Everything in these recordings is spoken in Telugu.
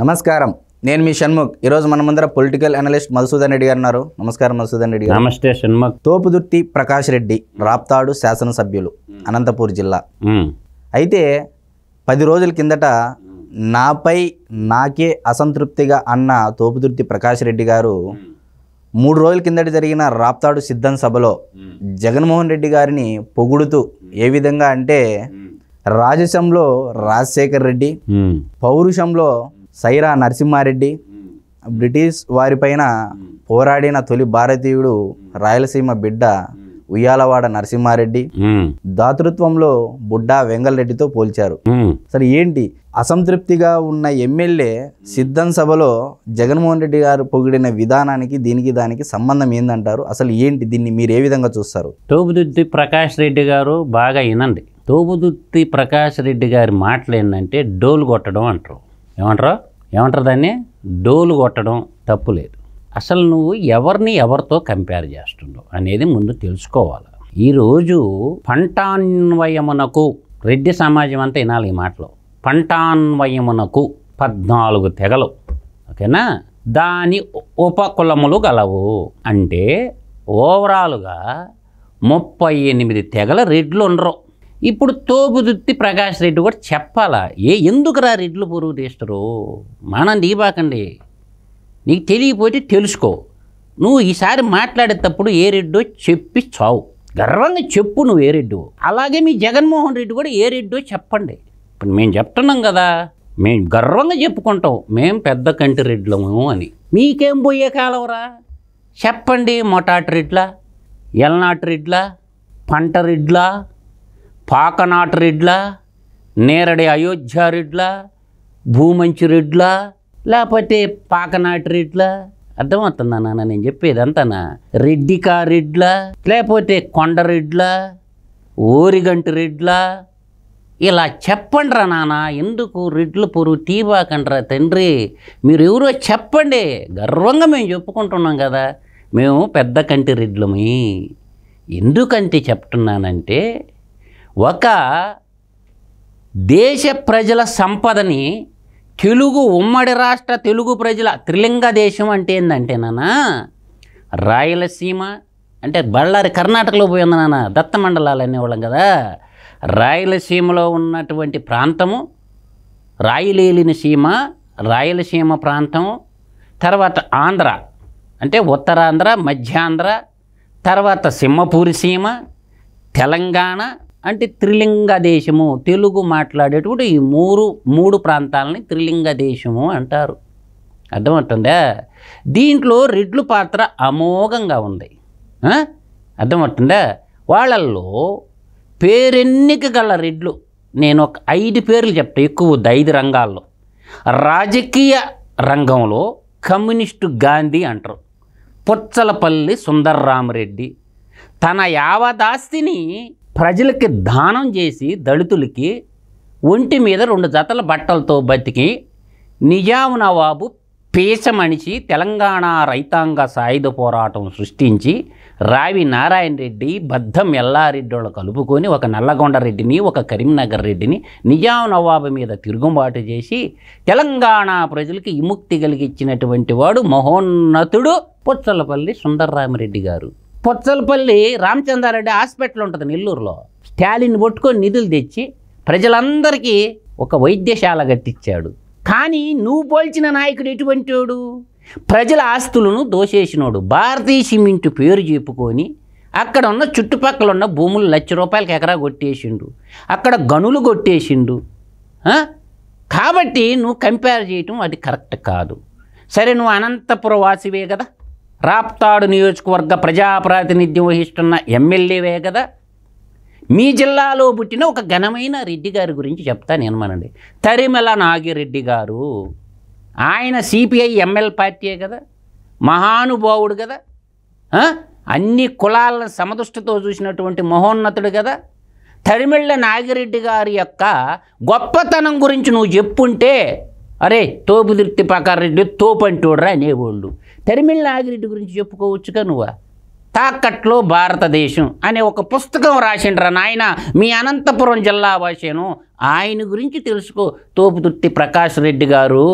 నమస్కారం, నేను మీ షణ్ముఖ్. ఈరోజు మన ముందర పొలిటికల్ అనలిస్ట్ మధుసూదన్ రెడ్డి గారు ఉన్నారు. నమస్కారం మధుసూదన్ రెడ్డి గారు. నమస్తే షణ్ముఖ్. తోపుదుర్తి ప్రకాష్ రెడ్డి రాప్తాడు శాసనసభ్యులు, అనంతపూర్ జిల్లా. అయితే 10 రోజుల కిందట నాపై నాకే అసంతృప్తిగా అన్న తోపుదుర్తి ప్రకాష్ రెడ్డి గారు 3 రోజుల కిందట జరిగిన రాప్తాడు సిద్ధం సభలో జగన్మోహన్ రెడ్డి గారిని పొగుడుతూ ఏ విధంగా అంటే రాజశంలో రాజశేఖర్ రెడ్డి, పౌరుషంలో సైరా నరసింహారెడ్డి, బ్రిటిష్ వారిపైన పోరాడిన తొలి భారతీయుడు రాయలసీమ బిడ్డ ఉయ్యాలవాడ నరసింహారెడ్డి, దాతృత్వంలో బుడ్డా వెంగళరెడ్డితో పోల్చారు. సరే, ఏంటి అసంతృప్తిగా ఉన్న ఎమ్మెల్యే సిద్ధం సభలో జగన్మోహన్ రెడ్డి గారు పొగిడిన విధానానికి దానికి సంబంధం ఏందంటారు? అసలు ఏంటి, దీన్ని మీరు ఏ విధంగా చూస్తారు? తోపుదుర్తి ప్రకాష్ రెడ్డి గారు బాగా వినండి. తోపుదుర్తి ప్రకాష్ రెడ్డి గారి మాటలు ఏంటంటే డోలు కొట్టడం అంటారు. ఏమంటారు దాన్ని? డోలు కొట్టడం తప్పు లేదు. అసలు నువ్వు ఎవరితో కంపేర్ చేస్తున్నావు అనేది ముందు తెలుసుకోవాలి. ఈరోజు పంటాన్వయమునకు రెడ్డి సమాజం అంతా వినాలి ఈ మాటలో. పంటాన్వయమునకు 14 తెగలు, ఓకేనా? దాని ఉపకులములు గలవు అంటే ఓవరాల్గా 38 తెగల రెడ్లు ఉండరు. ఇప్పుడు తోపుదుర్తి ప్రకాష్ రెడ్డి కూడా చెప్పాలా? ఎందుకురా రెడ్లు పొరుగు తీస్తారు? మనం దీపాకండి, నీకు తెలియపోతే తెలుసుకో. నువ్వు ఈసారి మాట్లాడేటప్పుడు ఏ రెడ్డో చెప్పి చావు, గర్వంగా చెప్పు నువ్వు ఏ రెడ్డు. అలాగే మీ జగన్మోహన్ రెడ్డి కూడా ఏ రెడ్డో చెప్పండి. ఇప్పుడు మేము చెప్తున్నాం కదా, మేము గర్వంగా చెప్పుకుంటాం మేము పెద్ద కంటి రెడ్లము అని. మీకేం పోయే కాలవరా? చెప్పండి. మొటాటి రెడ్లా, ఎల్నాటి రెడ్లా, పంట రెడ్లా, పాకనాటు రెడ్లా, నేరడి అయోధ్య రెడ్లా, భూమంచి రెడ్లా, లేకపోతే పాకనాటి రెడ్లా? అర్థమవుతుందా నాన్న నేను చెప్పేది అంతనా? రెడ్డికా రెడ్లా, లేకపోతే కొండరెడ్లా, ఓరిగంటి రెడ్లా? ఇలా చెప్పండిరా నాన్న. ఎందుకు రెడ్లు పొరుగు తీవాకండ్రా తండ్రి? మీరు ఎవరో చెప్పండి. గర్వంగా మేము చెప్పుకుంటున్నాం కదా మేము పెద్ద కంటి రెడ్లమి. ఎందుకంటే చెప్తున్నానంటే, ఒక దేశ ప్రజల సంపదని తెలుగు ఉమ్మడి రాష్ట్ర తెలుగు ప్రజల త్రిలింగ దేశం అంటే ఏంటంటే నాన్న, రాయలసీమ అంటే బళ్ళారి కర్ణాటకలో పోయి ఉంది నాన్న, దత్త మండలాలు అనేవాళ్ళం కదా. రాయలసీమలో ఉన్నటువంటి ప్రాంతము, రాయలేలిన సీమ, రాయలసీమ ప్రాంతం, తర్వాత ఆంధ్ర అంటే ఉత్తరాంధ్ర, మధ్యాంధ్ర, తర్వాత సింహపూరి సీమ, తెలంగాణ అంటే త్రిలింగ దేశము. తెలుగు మాట్లాడేటప్పుడు ఈ మూడు ప్రాంతాలని త్రిలింగ దేశము అంటారు. అర్థమవుతుందా? దీంట్లో రెడ్లు పాత్ర అమోఘంగా ఉంది. అర్థమవుతుందా? వాళ్ళల్లో పేరెన్నిక గల రెడ్లు నేను ఒక 5 పేర్లు చెప్తా, ఎక్కువ 5 రంగాల్లో. రాజకీయ రంగంలో కమ్యూనిస్టు గాంధీ అంటారు. పుచ్చలపల్లి సుందర్రామరెడ్డి తన యావదాస్తిని ప్రజలకి దానం చేసి దళితులకి ఒంటి మీద 2 జతల బట్టలతో బతికి నిజాం నవాబు పేసమణిచి తెలంగాణ రైతాంగ సాయుధ పోరాటం సృష్టించి రావి నారాయణ రెడ్డి, బద్దం ఎల్లారెడ్డిలో కలుపుకొని ఒక నల్లగొండ రెడ్డిని, ఒక కరీంనగర్ రెడ్డిని నిజాం నవాబు మీద తిరుగుబాటు చేసి తెలంగాణ ప్రజలకి విముక్తి కలిగించినటువంటి వాడు మహోన్నతుడు పుచ్చలపల్లి సుందర్రామరెడ్డి గారు. పుచ్చలపల్లి రామచంద్రారెడ్డి హాస్పిటల్ ఉంటుంది నెల్లూరులో. స్టాలిన్ పట్టుకొని నిధులు తెచ్చి ప్రజలందరికీ ఒక వైద్యశాల కట్టించాడు. కానీ నువ్వు పోల్చిన నాయకుడు ఎటువంటి వాడు? ప్రజల ఆస్తులను దోచేసినోడు. భారతీయ సిమెంట్ పేరు చెప్పుకొని అక్కడ ఉన్న చుట్టుపక్కల ఉన్న భూములు ₹1,00,000 ఎకరా కొట్టేసిండు, అక్కడ గనులు కొట్టేసిండు. కాబట్టి నువ్వు కంపేర్ చేయటం అది కరెక్ట్ కాదు. సరే, నువ్వు అనంతపురం వాసివే కదా, రాప్తాడు నియోజకవర్గ ప్రజాప్రాతినిధ్యం వహిస్తున్న ఎమ్మెల్యేవే కదా. మీ జిల్లాలో పుట్టిన ఒక ఘనమైన రెడ్డి గారి గురించి చెప్తాను ఏమనండి. తరిమెల నాగిరెడ్డి గారు. ఆయన సిపిఐ ఎంఎల్ పార్టీయే కదా, మహానుభావుడు కదా, అన్ని కులాల సమదృష్టితో చూసినటువంటి మహోన్నతుడు కదా. తరిమెళ్ళ నాగిరెడ్డి గారి యొక్క గొప్పతనం గురించి నువ్వు చెప్పుంటే, అరే తోపుదుర్తి ప్రకాష్ రెడ్డి తోపంటోడ్రా అనేవాళ్ళు. తరిమెళ్ళ నాగిరెడ్డి గురించి చెప్పుకోవచ్చుగా నువ్వు. తాకట్లో భారతదేశం అనే ఒక పుస్తకం రాసిండ్రా నాయన, మీ అనంతపురం జిల్లా భాషను. ఆయన గురించి తెలుసుకో తోపుదుర్తి ప్రకాష్ రెడ్డి గారు.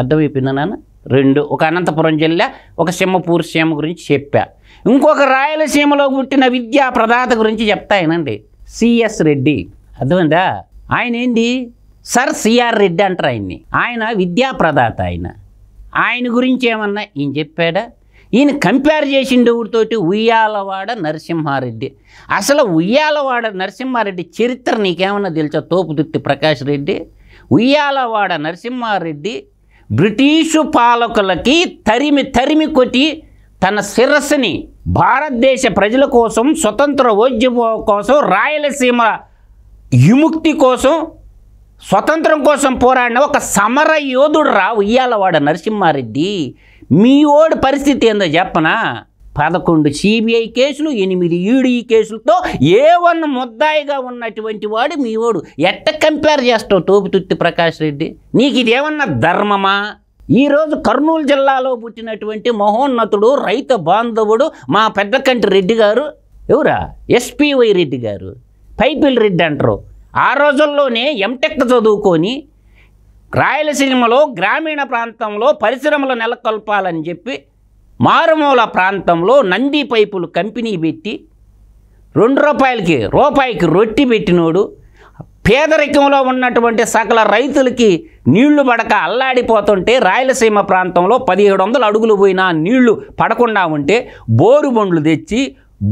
అర్థమైపోయిందా నాన్న? 2 ఒక అనంతపురం జిల్లా, ఒక సింహపూర్ సీమ గురించి చెప్పా. ఇంకొక రాయలసీమలో పుట్టిన విద్యా ప్రదాత గురించి చెప్తా వినండి. సిఎస్ రెడ్డి. అర్థమైందా? ఆయన ఏంది సర్ సిఆర్ రెడ్డి అంటారు ఆయన్ని. ఆయన విద్యా ప్రదాత. ఆయన గురించి ఏమన్నా ఈయన చెప్పాడా? ఈయన కంపేర్ చేసిండు ఊరితోటి ఉయ్యాలవాడ నరసింహారెడ్డి. అసలు ఉయ్యాలవాడ నరసింహారెడ్డి చరిత్ర నీకేమన్నా తెలుసా తోపుదుర్తి ప్రకాష్ రెడ్డి? ఉయ్యాలవాడ నరసింహారెడ్డి బ్రిటిషు పాలకులకి తరిమి కొట్టి తన శిరస్సుని భారతదేశ ప్రజల కోసం, స్వతంత్ర ఉద్యమం కోసం, రాయలసీమ విముక్తి కోసం, స్వతంత్రం కోసం పోరాడిన ఒక సమర యోధుడు రా ఉయ్యాలవాడ నరసింహారెడ్డి. మీ ఓడి పరిస్థితి ఏందో చెప్పనా? 11 సిబిఐ కేసులు, 8 ఈడీ కేసులతో A1 ముద్దాయిగా ఉన్నటువంటి వాడు మీ ఓడు. ఎట్ట కంపేర్ చేస్తావు తోపుతుర్తి ప్రకాష్ రెడ్డి? నీకు ఇదేమన్నా ధర్మమా? ఈరోజు కర్నూలు జిల్లాలో పుట్టినటువంటి మహోన్నతుడు, రైతు బాంధవుడు మా పెద్దకంటి రెడ్డి గారు, ఎవరా ఎస్పీవై రెడ్డి గారు, పైపిల్ రెడ్డి అంటారు. ఆ రోజుల్లోనే ఎంటెక్ చదువుకొని రాయలసీమలో గ్రామీణ ప్రాంతంలో పరిశ్రమలు నెలకొల్పాలని చెప్పి మారుమూల ప్రాంతంలో నంది పైపులు కంపెనీ పెట్టి రూపాయికి రొట్టి పెట్టినోడు, పేదరికంలో ఉన్నటువంటి సకల రైతులకి నీళ్లు పడక అల్లాడిపోతుంటే రాయలసీమ ప్రాంతంలో 1700 అడుగులు పోయినా నీళ్లు పడకుండా ఉంటే బోరు బండ్లు తెచ్చి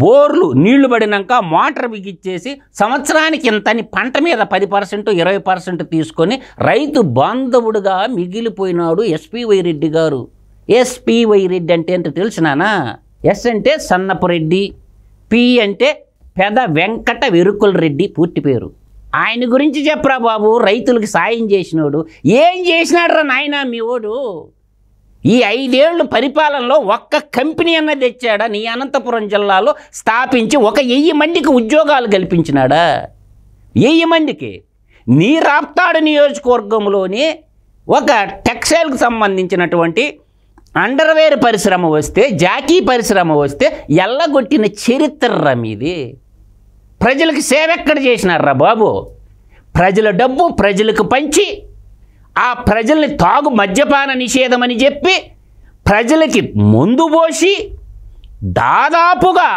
బోర్లు నీళ్లు పడినాక మోటార్ బిగిచ్చేసి సంవత్సరానికి ఇంతని పంట మీద 10% 20% తీసుకొని రైతు బాంధవుడుగా మిగిలిపోయినాడు ఎస్పీవై రెడ్డి గారు. ఎస్పీవై రెడ్డి అంటే ఏంటో తెలుసునానా? ఎస్ అంటే సన్నపు రెడ్డి, పి అంటే పెద వెంకట వెరుకుల రెడ్డి పూర్తి పేరు. ఆయన గురించి చెప్పరా బాబు. రైతులకు సాయం చేసినోడు. ఏం చేసినాడు రా నాయనా మీ ఓడు? ఈ 5 ఏళ్ళు పరిపాలనలో ఒక్క కంపెనీ అన్న తెచ్చాడా? నీ అనంతపురం జిల్లాలో స్థాపించి 1000 మందికి ఉద్యోగాలు కల్పించినాడా? 1000 మందికి. నీ రాప్తాడు నియోజకవర్గంలోని ఒక టెక్స్టైల్కి సంబంధించినటువంటి అండర్వేర్ పరిశ్రమ వస్తే, జాకీ పరిశ్రమ వస్తే ఎల్లగొట్టిన చరిత్ర మీది. ప్రజలకు సేవ ఎక్కడ చేసినారా బాబు? ప్రజల డబ్బు ప్రజలకు పంచి ఆ ప్రజల్ని తాగు మద్యపాన నిషేధం అని చెప్పి ప్రజలకి మందు పోసి దాదాపుగా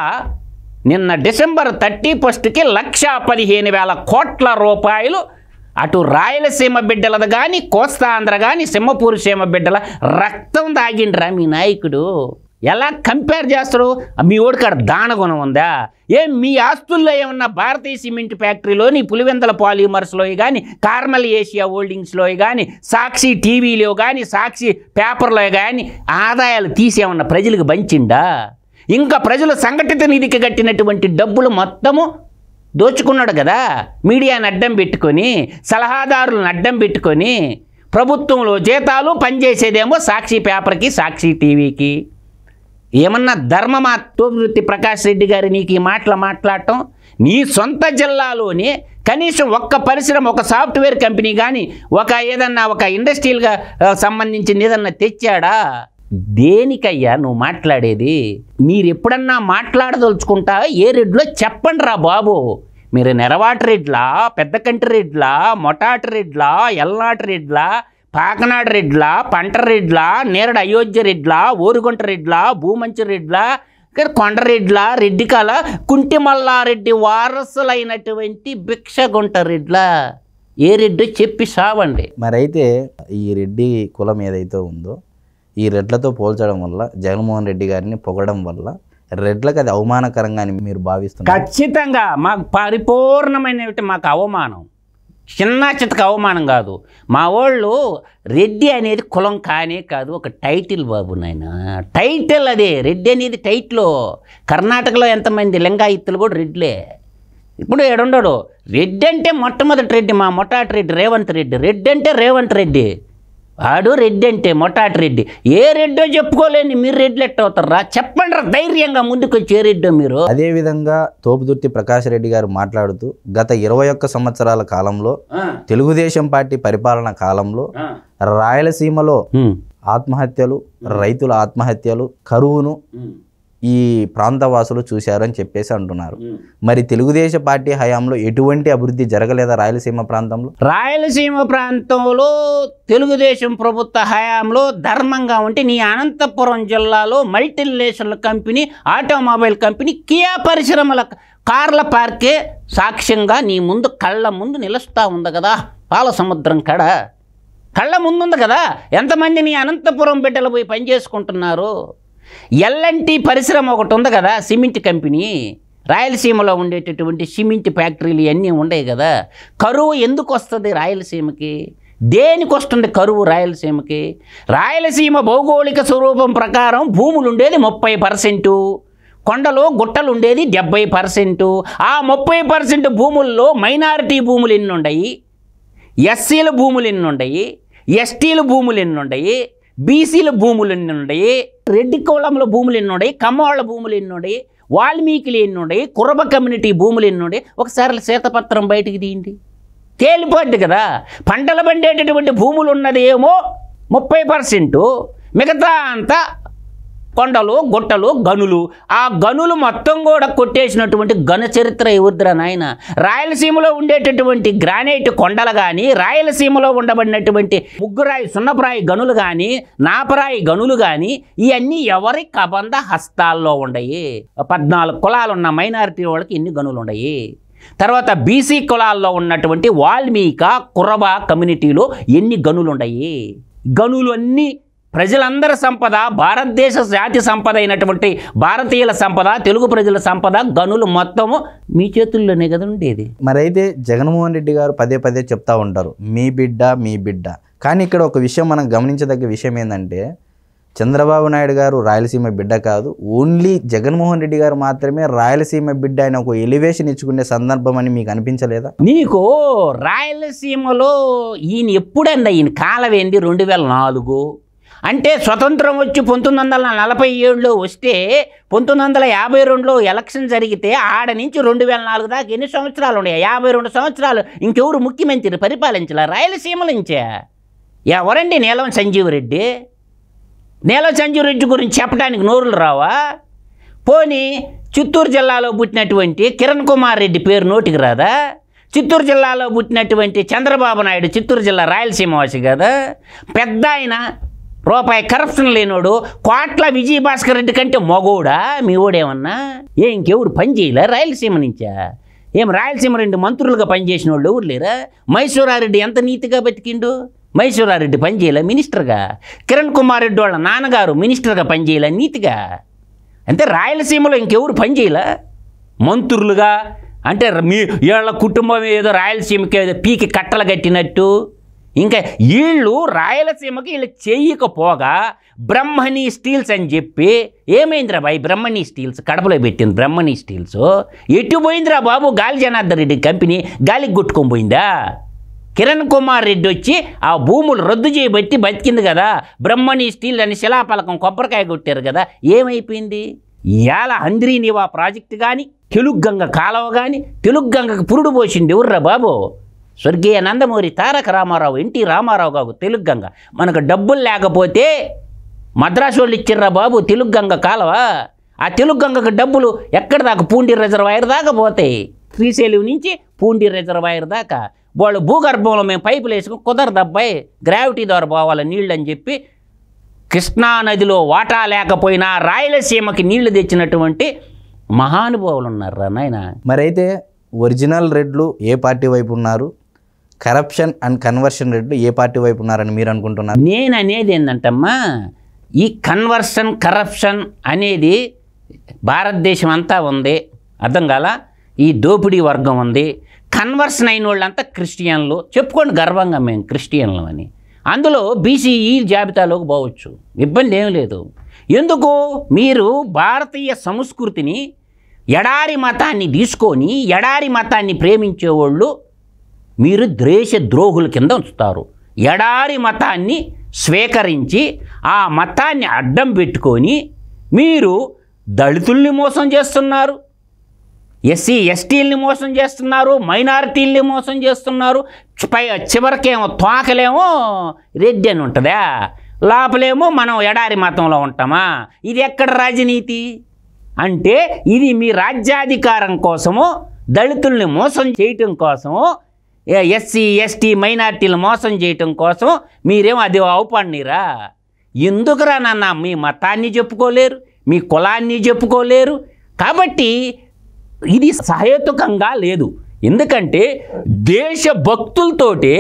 నిన్న డిసెంబర్ 31కి 1,15,000 కోట్ల రూపాయలు అటు రాయలసీమ బిడ్డలది కానీ, కోస్తా ఆంధ్ర కానీ, సింహపూర్ సీమ బిడ్డల రక్తం దాగిండ్రా మీ నాయకుడు. ఎలా కంపేర్ చేస్తారు? మీ ఓడికాడ దానగుణం ఉందా? మీ ఆస్తుల్లో ఏమన్నా భారతీయ సిమెంట్ ఫ్యాక్టరీలోని, పులివెందల పాలిమర్స్లో కానీ, కార్మల్ ఏషియా హోల్డింగ్స్లో కానీ, సాక్షి టీవీలో కానీ, సాక్షి పేపర్లో కానీ ఆదాయాలు తీసేమన్నా ప్రజలకు పంచిండా? ఇంకా ప్రజలు సంఘటిత నిధికి కట్టినటువంటి డబ్బులు మొత్తము దోచుకున్నాడు కదా. మీడియాని అడ్డం పెట్టుకొని, సలహాదారులను అడ్డం పెట్టుకొని, ప్రభుత్వంలో జీతాలు పనిచేసేదేమో సాక్షి పేపర్కి, సాక్షి టీవీకి. ఏమన్నా ధర్మమా తోపుదుర్తి ప్రకాష్ రెడ్డి గారు నీకు ఈ మాటలు మాట్లాడటం? నీ సొంత జిల్లాలోనే కనీసం ఒక్క పరిశ్రమ, ఒక సాఫ్ట్వేర్ కంపెనీ కానీ, ఒక ఇండస్ట్రియల్గా సంబంధించిన ఏదన్నా తెచ్చాడా? దేనికయ్యా నువ్వు మాట్లాడేది? మీరు ఎప్పుడన్నా మాట్లాడదలుచుకుంటా ఏ రెడ్లో చెప్పండి రా బాబు. మీరు నెరవాటి రెడ్లా, పెద్దకంటి రెడ్లా, మొటాటి రెడ్లా, ఎల్నాటి రెడ్లా, పాకనాడు రెడ్లా, పంట రెడ్లా, నేరడు అయోధ్య రెడ్లా, ఓరుగొంట రెడ్లా, భూమంచి రెడ్లా, కొండరెడ్లా, రెడ్డికాల, కుంటిమల్లారెడ్డి వారసులైనటువంటి భిక్షగుంట రెడ్లా? ఏ రెడ్డి చెప్పి సావండి. మరైతే ఈ రెడ్డి కులం ఏదైతే ఉందో ఈ రెడ్లతో పోల్చడం వల్ల, జగన్మోహన్ రెడ్డి గారిని పొగడం వల్ల రెడ్లకు అది అవమానకరంగా అని మీరు భావిస్తున్నారు? ఖచ్చితంగా మాకు పరిపూర్ణమైన మాకు అవమానం. చిన్న చితక అవమానం కాదు. మా వాళ్ళు రెడ్డి అనేది కులం కానే కాదు, ఒక టైటిల్ బాబు నాయన. టైటిల్ అదే. రెడ్డి అనేది టైటిల్. కర్ణాటకలో ఎంతమంది లింగాయత్తులు కూడా రెడ్లే. ఇప్పుడు ఏడుండడు. రెడ్డి అంటే మొట్టమొదటి రెడ్డి మా మొటాటి రెడ్డి రేవంత్ రెడ్డి. రెడ్డి అంటే రేవంత్ రెడ్డి. వాడు రెడ్డి అంటే మొటాటి రెడ్డి. ఏ రెడ్డో చెప్పుకోలేని మీరు రెడ్లు ఎట్ట అవుతారా? చెప్పండి రా ధైర్యంగా ముందుకు వచ్చి ఏ రెడ్డో మీరు. అదేవిధంగా తోపుదుర్తి ప్రకాష్ రెడ్డి గారు మాట్లాడుతూ గత 21 సంవత్సరాల కాలంలో తెలుగుదేశం పార్టీ పరిపాలన కాలంలో రాయలసీమలో ఆత్మహత్యలు, రైతుల ఆత్మహత్యలు, కరువును ఈ ప్రాంతవాసులు చూశారని చెప్పేసి అంటున్నారు. మరి తెలుగుదేశం పార్టీ హయాంలో ఎటువంటి అభివృద్ధి జరగలేదా రాయలసీమ ప్రాంతంలో? రాయలసీమ ప్రాంతంలో తెలుగుదేశం ప్రభుత్వ హయాంలో ధర్మంగా ఉంటే నీ అనంతపురం జిల్లాలో multinational company, automobile company, Kia పరిశ్రమల కార్ల పార్కే సాక్ష్యంగా నీ ముందు కళ్ళ ముందు నిలుస్తూ ఉంది కదా. పాల సముద్రం కడ కళ్ళ ముందుంది కదా. ఎంతమంది నీ అనంతపురం బిడ్డలు పోయి పనిచేసుకుంటున్నారు. ఎల్ఎన్టీ పరిశ్రమ ఒకటి ఉంది కదా, సిమెంట్ కంపెనీ. రాయలసీమలో ఉండేటటువంటి సిమెంట్ ఫ్యాక్టరీలు ఇవన్నీ ఉండేవి కదా. కరువు ఎందుకు వస్తుంది రాయలసీమకి? దేనికి వస్తుంది కరువు రాయలసీమకి? రాయలసీమ భౌగోళిక స్వరూపం ప్రకారం భూములు ఉండేది 30%, కొండలు గుట్టలు ఉండేది 70%. ఆ 30% భూముల్లో మైనారిటీ భూములు ఎన్ని ఉన్నాయి, ఎస్సీల భూములు ఎన్ని ఉన్నాయి, ఎస్టీల భూములు ఎన్ని ఉన్నాయి, బీసీల భూములు ఎన్ని ఉన్నాయి, రెడ్డి కులంలో భూములు ఎన్ని ఉన్నాయి, కమ్మవాళ్ళ భూములు ఎన్ని ఉన్నాయి, వాల్మీకులు ఎన్ని ఉన్నాయి, కురబ కమ్యూనిటీ భూములు ఎన్ని ఉన్నాయి. ఒకసారి శ్వేతపత్రం బయటికి తీయండి, తేలిపోద్ది కదా. పంటలు పండేటటువంటి భూములు ఉన్నది ఏమో 30%, మిగతా అంతా కొండలు గుట్టలు గనులు. ఆ గనులు మొత్తం కూడా కొట్టేసినటువంటి ఘన చరిత్ర ఎవరిదిరా నాయన? రాయలసీమలో ఉండేటటువంటి గ్రానైట్ కొండలు కానీ, రాయలసీమలో ఉండబడినటువంటి ముగ్గురాయి సున్నపరాయి గనులు కానీ, నాపరాయి గనులు కానీ, ఇవన్నీ ఎవరి కబంధ హస్తాల్లో ఉండయి. 14 కులాలు ఉన్న మైనారిటీ వాళ్ళకి ఎన్ని గనులు ఉన్నాయి? తర్వాత బీసీ కులాల్లో ఉన్నటువంటి వాల్మీక కురబ కమ్యూనిటీలో ఎన్ని గనులు ఉన్నాయి? గనులు అన్నీ ప్రజలందరి సంపద, భారతదేశ జాతి సంపద అయినటువంటి భారతీయుల సంపద, తెలుగు ప్రజల సంపద, గనులు మొత్తము మీ చేతుల్లోనే కదా ఉండేది. మరైతే జగన్మోహన్ రెడ్డి గారు పదే పదే చెప్తా ఉంటారు మీ బిడ్డ మీ బిడ్డ. కానీ ఇక్కడ ఒక విషయం మనం గమనించదగ్గ విషయం ఏంటంటే చంద్రబాబు నాయుడు గారు రాయలసీమ బిడ్డ కాదు, ఓన్లీ జగన్మోహన్ రెడ్డి గారు మాత్రమే రాయలసీమ బిడ్డ ఆయన ఒక ఎలివేషన్ ఇచ్చుకునే సందర్భం అని మీకు అనిపించలేదా? నీకు రాయలసీమలో ఈయన ఎప్పుడండి, ఈయన కాలం ఏంది? 2004 అంటే స్వతంత్రం వచ్చి 1947లో వస్తే 1952లో ఎలక్షన్ జరిగితే ఆడ నుంచి 2004 దాకా ఎన్ని సంవత్సరాలు ఉన్నాయి? 52 సంవత్సరాలు. ఇంకెవరు ముఖ్యమంత్రి పరిపాలించాల రాయలసీమ నుంచే? ఎవరండి? నీలం సంజీవ్ రెడ్డి. నీలం సంజీవ్ రెడ్డి గురించి చెప్పడానికి నోరులు రావా? పోనీ చిత్తూరు జిల్లాలో పుట్టినటువంటి కిరణ్ కుమార్ రెడ్డి పేరు నోటికి రాదా? చిత్తూరు జిల్లాలో పుట్టినటువంటి చంద్రబాబు నాయుడు చిత్తూరు జిల్లా రాయలసీమ వాసి కదా. పెద్ద ఆయన రూపాయి కరప్షన్ లేనోడు కోట్ల విజయభాస్కర్ రెడ్డి కంటే మగోడా మీ ఓడేమన్నా? ఇంకెవరు పని చేయలే రాయలసీమ నుంచా? రాయలసీమ 2 మంత్రులుగా పనిచేసిన వాళ్ళు ఎవరు లేరా? మైసూరారెడ్డి ఎంత నీతిగా బతికిండు? మైసూరారెడ్డి పని చేయలే మినిస్టర్గా. కిరణ్ కుమార్ రెడ్డి వాళ్ళ నాన్నగారు మినిస్టర్గా పనిచేయలే నీతిగా. అంటే రాయలసీమలో ఇంకెవరు పని చేయలే మంత్రులుగా? అంటే వీళ్ళ కుటుంబం ఏదో రాయలసీమకి ఏదో పీకి కట్టలు కట్టినట్టు. ఇంకా వీళ్ళు రాయలసీమకి వీళ్ళు చేయకపోగా బ్రహ్మణి స్టీల్స్ అని చెప్పి ఏమైందిరా బాయ్? బ్రహ్మణి స్టీల్స్ కడపలో పెట్టింది. బ్రహ్మణి స్టీల్స్ ఎటు పోయిందిరా బాబు? గాలి జనార్దన్ రెడ్డి కంపెనీ గాలికి కొట్టుకొని పోయిందా? కిరణ్ కుమార్ రెడ్డి వచ్చి ఆ భూములు రద్దు చేయబట్టి బతికింది కదా. బ్రహ్మణి స్టీల్ అని శిలాపలకం కొబ్బరికాయ కొట్టారు కదా, ఏమైపోయింది? ఇవాళ హంద్రీనివా ప్రాజెక్టు కానీ, తెలుగు గంగ కాలువ కానీ, తెలుగు గంగకు పురుడు పోసింది ఎవర్రా బాబు? స్వర్గీయ నందమూరి తారక రామారావు, ఎన్టీ రామారావు గారు. తెలుగు గంగ మనకు డబ్బులు లేకపోతే మద్రాసు వాళ్ళు ఇచ్చిర్రా బాబు తెలుగు గంగ కాలువ. ఆ తెలుగు గంగకు డబ్బులు ఎక్కడి దాకా? పూండి రిజర్వాయర్ దాకా పోతాయి. శ్రీశైలం నుంచి పూండి రిజర్వాయర్ దాకా. వాళ్ళు భూగర్భంలో మేము పైపులు వేసుకుని కుదరదబ్బాయి, గ్రావిటీ ద్వారా పోవాలి నీళ్ళు అని చెప్పి కృష్ణానదిలో వాటా లేకపోయినా రాయలసీమకి నీళ్లు తెచ్చినటువంటి మహానుభావులు ఉన్నారా నాయన. మరైతే ఒరిజినల్ రెడ్లు ఏ పార్టీ వైపు ఉన్నారు, corruption and conversion Reddlu A party వైపు ఉన్నారని మీరు అనుకుంటున్నారు? నేను అనేది ఏంటంటమ్మా, ఈ కన్వర్షన్ కరప్షన్ అనేది భారతదేశం అంతా ఉంది, అర్థం కాల? ఈ దోపిడీ వర్గం ఉంది. కన్వర్షన్ అయిన వాళ్ళంతా క్రిస్టియన్లు. చెప్పుకోండి గర్వంగా మేము క్రిస్టియన్లు అని. అందులో బీసీఈ జాబితాలోకి పోవచ్చు, ఇబ్బంది ఏం లేదు. ఎందుకు? మీరు భారతీయ సంస్కృతిని, ఎడారి మతాన్ని తీసుకొని ఎడారి మతాన్ని ప్రేమించేవాళ్ళు మీరు దేశ ద్రోహుల కింద ఉంచుతారు. ఎడారి మతాన్ని స్వీకరించి ఆ మతాన్ని అడ్డం పెట్టుకొని మీరు దళితుల్ని మోసం చేస్తున్నారు, ఎస్సీ ఎస్టీల్ని మోసం చేస్తున్నారు, మైనారిటీల్ని మోసం చేస్తున్నారు. చివరికేమో తోకలేమో రెడ్డి అని ఉంటుందా, లోపలేమో మనం ఎడారి మతంలో ఉంటామా? ఇది ఎక్కడ రాజనీతి? అంటే ఇది మీ రాజ్యాధికారం కోసము, దళితుల్ని మోసం చేయటం కోసము, ఎస్సీ ఎస్టీ మైనార్టీలు మోసం చేయటం కోసం మీరేమో అది అవుపడినీరా? ఎందుకురా నాన్న మీ మతాన్ని చెప్పుకోలేరు, మీ కులాన్ని చెప్పుకోలేరు? కాబట్టి ఇది సహేతుకంగా లేదు. ఎందుకంటే దేశభక్తులతోటి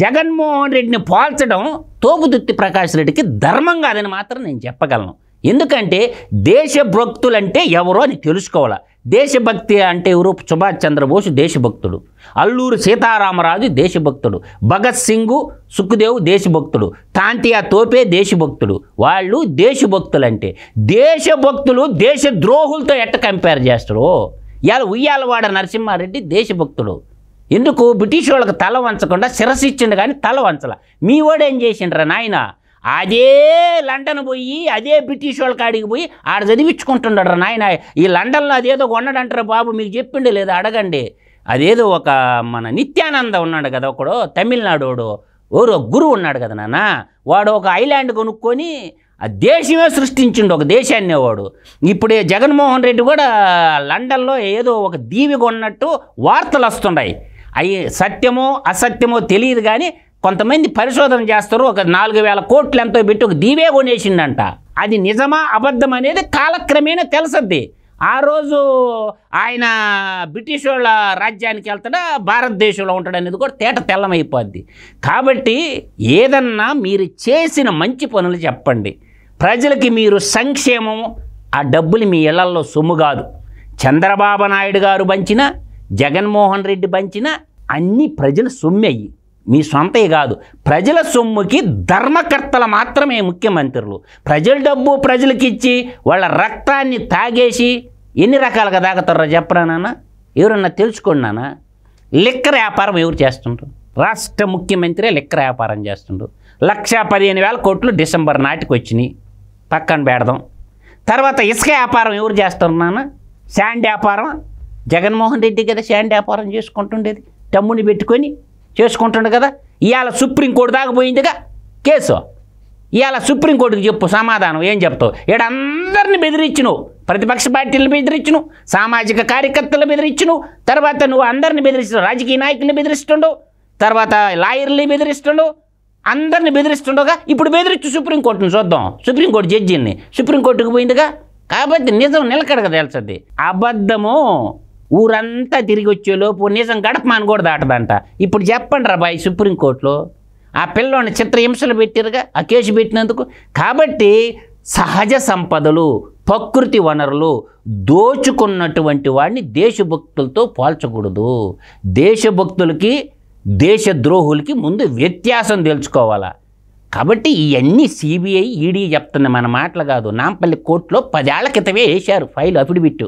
జగన్మోహన్ రెడ్డిని పోల్చడం తోపుదుర్తి ప్రకాష్ రెడ్డికి ధర్మం కాదని మాత్రం నేను చెప్పగలను. ఎందుకంటే దేశభక్తులంటే ఎవరో అని తెలుసుకోవాలి. దేశభక్తి అంటే ఎవరు? సుభాష్ చంద్రబోస్ దేశభక్తుడు, అల్లూరు సీతారామరాజు దేశభక్తుడు, భగత్ సింగ్, సుఖ్దేవ్ దేశభక్తుడు, తాంతియా తోపే దేశభక్తుడు. వాళ్ళు దేశభక్తులంటే దేశభక్తులు దేశద్రోహులతో ఎట్ట కంపేర్ చేస్తారు? ఇవాళ ఉయ్యాలవాడ నరసింహారెడ్డి దేశభక్తుడు. ఎందుకు? బ్రిటిష్ వాళ్ళకి తల వంచకుండా శిరస్సు ఇచ్చిండు కానీ తల వంచల. మీ వాడు ఏం చేసిండ్రా నాయన? అదే లండన్ పోయి అదే బ్రిటిష్ వాళ్ళ కాడికి పోయి ఆడ చదివించుకుంటున్నాడు నాయన. ఈ లండన్లో అదేదో కొన్నాడంటారా బాబు? మీకు చెప్పిండే లేదా? అడగండి. అదేదో ఒక మన నిత్యానంద ఉన్నాడు కదా, ఒకడు తమిళనాడు వాడు, ఎవరో గురువు ఉన్నాడు కదా నాన్న, వాడు ఒక ఐలాండ్ కొనుక్కొని ఆ దేశమే సృష్టించిండు, ఒక దేశాన్ని వాడు. ఇప్పుడు జగన్మోహన్ రెడ్డి కూడా లండన్లో ఏదో ఒక దీవి కొన్నట్టు వార్తలు వస్తున్నాయి. అవి సత్యమో అసత్యమో తెలియదు కానీ కొంతమంది పరిశోధన చేస్తారు. ఒక 4,000 కోట్లు ఎంతో పెట్టి ఒక దీవే కొనేసిండంట. అది నిజమా అబద్ధం అనేది కాలక్రమేణా తెలుసద్ది. ఆ రోజు ఆయన బ్రిటిష్ వాళ్ళ రాజ్యానికి వెళ్తాడా, భారతదేశంలో ఉంటాడు అనేది కూడా తేట తెల్లమైపోద్ది. కాబట్టి ఏదన్నా మీరు చేసిన మంచి పనులు చెప్పండి. ప్రజలకి మీరు సంక్షేమం, ఆ డబ్బులు మీ ఇళ్లల్లో సొమ్ము కాదు. చంద్రబాబు నాయుడు గారు పంచినా, జగన్మోహన్ రెడ్డి పంచినా అన్నీ ప్రజల సొమ్ము అయ్యి, మీ సొంతవి కాదు. ప్రజల సొమ్ముకి ధర్మకర్తలు మాత్రమే ముఖ్యమంత్రులు. ప్రజల డబ్బు ప్రజలకి ఇచ్చి వాళ్ళ రక్తాన్ని తాగేసి ఎన్ని రకాలుగా తాగుతారో చెప్పరా నాన్న? ఎవరన్నా తెలుసుకోండి నాన్న. లిక్కర్ వ్యాపారం ఎవరు చేస్తుండ్రు? రాష్ట్ర ముఖ్యమంత్రి లిక్కర్ వ్యాపారం చేస్తుండ్రు. 1,15,000 కోట్లు డిసెంబర్ నాటికి వచ్చినాయి, పక్కన పెడదాం. తర్వాత ఇసుక వ్యాపారం ఎవరు చేస్తారు నాన్న? శాండ్ వ్యాపారం జగన్మోహన్ రెడ్డి కదా శాండ్ వ్యాపారం చేసుకుంటుండేది, తమ్ముని పెట్టుకొని చేసుకుంటుండే కదా. ఇవాళ సుప్రీంకోర్టు దాకా పోయిందిగా కేసు. ఇవాళ సుప్రీంకోర్టుకి చెప్పు సమాధానం ఏం చెప్తావు? ఇక్కడ అందరిని బెదిరించును, ప్రతిపక్ష పార్టీలను బెదిరించును, సామాజిక కార్యకర్తలను బెదిరించును, తర్వాత నువ్వు అందరిని బెదిరిస్తున్నావు, రాజకీయ నాయకుల్ని బెదిరిస్తుండవు, తర్వాత లాయర్ని బెదిరిస్తుండవు, అందరిని బెదిరిస్తుండగా ఇప్పుడు బెదిరించు సుప్రీంకోర్టుని చూద్దాం. సుప్రీంకోర్టు జడ్జిని సుప్రీంకోర్టుకు పోయిందిగా. కాబట్టి నిజం నిలకడగా తెలుస్తుంది. అబద్ధము ఊరంతా తిరిగి వచ్చేలోపు నిజం గడపమాని కూడా దాటదంట. ఇప్పుడు చెప్పండి రా బాయ్, సుప్రీంకోర్టులో ఆ పిల్లోని చిత్రహింసలు పెట్టారుగా ఆ కేసు పెట్టినందుకు. కాబట్టి సహజ సంపదలు, ప్రకృతి వనరులు దోచుకున్నటువంటి వాడిని దేశభక్తులతో పోల్చకూడదు. దేశభక్తులకి దేశద్రోహులకి ముందు వ్యత్యాసం తెలుసుకోవాలా. కాబట్టి ఇవన్నీ సిబిఐ ఈడీ చెప్తుంది, మన మాటలు కాదు. నాంపల్లి కోర్టులో 10 ఏళ్ల క్రితమే వేశారు ఫైల్, అఫిడవిట్.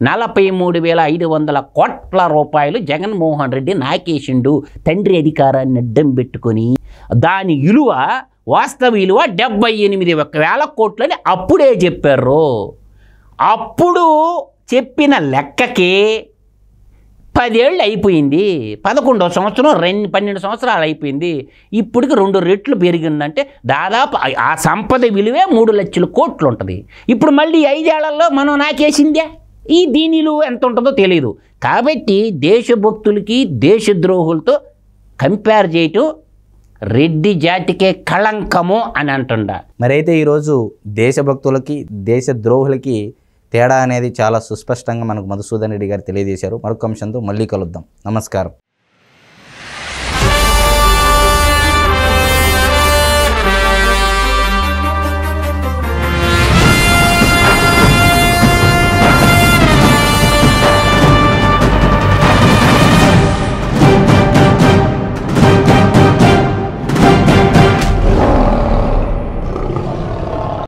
43,500 కోట్ల రూపాయలు జగన్మోహన్ రెడ్డి నాకేసిండు తండ్రి అధికారాన్ని అడ్డం పెట్టుకొని. దాని విలువ, వాస్తవ విలువ 78,000 కోట్లు అని అప్పుడే చెప్పారు. అప్పుడు చెప్పిన లెక్కకి 10 ఏళ్ళు అయిపోయింది, 11వ సంవత్సరం 12 సంవత్సరాలు అయిపోయింది. ఇప్పటికి 2 రెట్లు పెరిగిందంటే దాదాపు ఆ సంపద విలువే 3 లక్షల కోట్లు ఉంటుంది. ఇప్పుడు మళ్ళీ 5 ఏళ్లలో మనం నాకేసిందే, ఈ దీనిలో ఎంత ఉంటుందో తెలియదు. కాబట్టి దేశభక్తులకి దేశద్రోహులతో కంపేర్ చేయటం రెడ్డి జాతికే కళంకము అని అంటుండ. మరైతే ఈరోజు దేశభక్తులకి దేశద్రోహులకి తేడా అనేది చాలా సుస్పష్టంగా మనకు మధుసూదన్ రెడ్డి గారు తెలియజేశారు. మరొక అంశంతో మళ్ళీ కలుద్దాం. నమస్కారం.